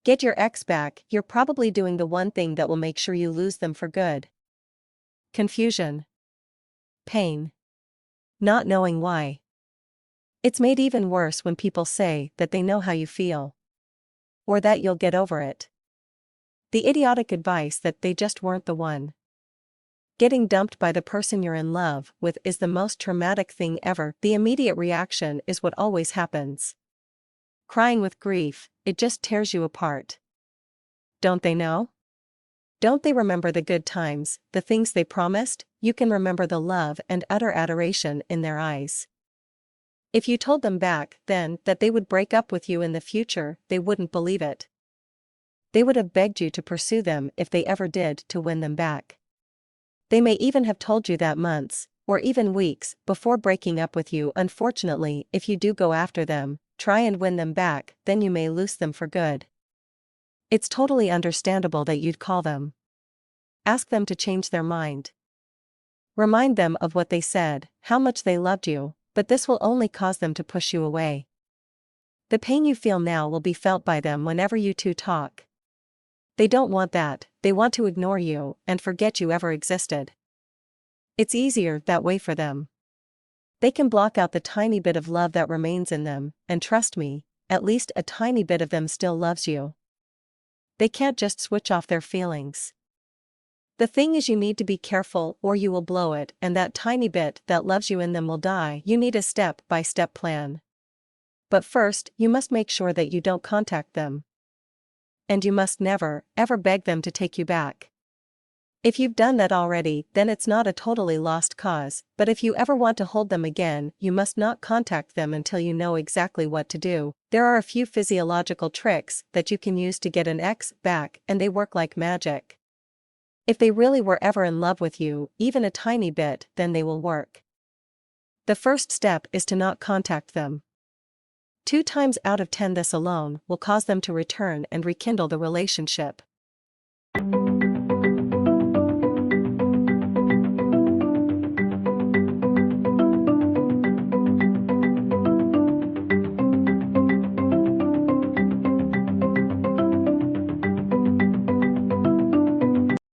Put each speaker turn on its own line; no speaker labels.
Get your ex back, you're probably doing the one thing that will make sure you lose them for good. Confusion. Pain. Not knowing why. It's made even worse when people say that they know how you feel. Or that you'll get over it. The idiotic advice that they just weren't the one. Getting dumped by the person you're in love with is the most traumatic thing ever. The immediate reaction is what always happens. Crying with grief, it just tears you apart. Don't they know? Don't they remember the good times, the things they promised? You can remember the love and utter adoration in their eyes. If you told them back then that they would break up with you in the future, they wouldn't believe it. They would have begged you to pursue them if they ever did to win them back. They may even have told you that months, or even weeks, before breaking up with you. Unfortunately, if you do go after them, try and win them back, then you may lose them for good. It's totally understandable that you'd call them. Ask them to change their mind. Remind them of what they said, how much they loved you, but this will only cause them to push you away. The pain you feel now will be felt by them whenever you two talk. They don't want that, they want to ignore you and forget you ever existed. It's easier that way for them. They can block out the tiny bit of love that remains in them, and trust me, at least a tiny bit of them still loves you. They can't just switch off their feelings. The thing is, you need to be careful or you will blow it, and that tiny bit that loves you in them will die. You need a step-by-step plan. But first, you must make sure that you don't contact them. And you must never, ever beg them to take you back. If you've done that already, then it's not a totally lost cause, but if you ever want to hold them again, you must not contact them until you know exactly what to do. There are a few physiological tricks that you can use to get an ex back, and they work like magic. If they really were ever in love with you, even a tiny bit, then they will work. The first step is to not contact them. 2 times out of 10 this alone will cause them to return and rekindle the relationship.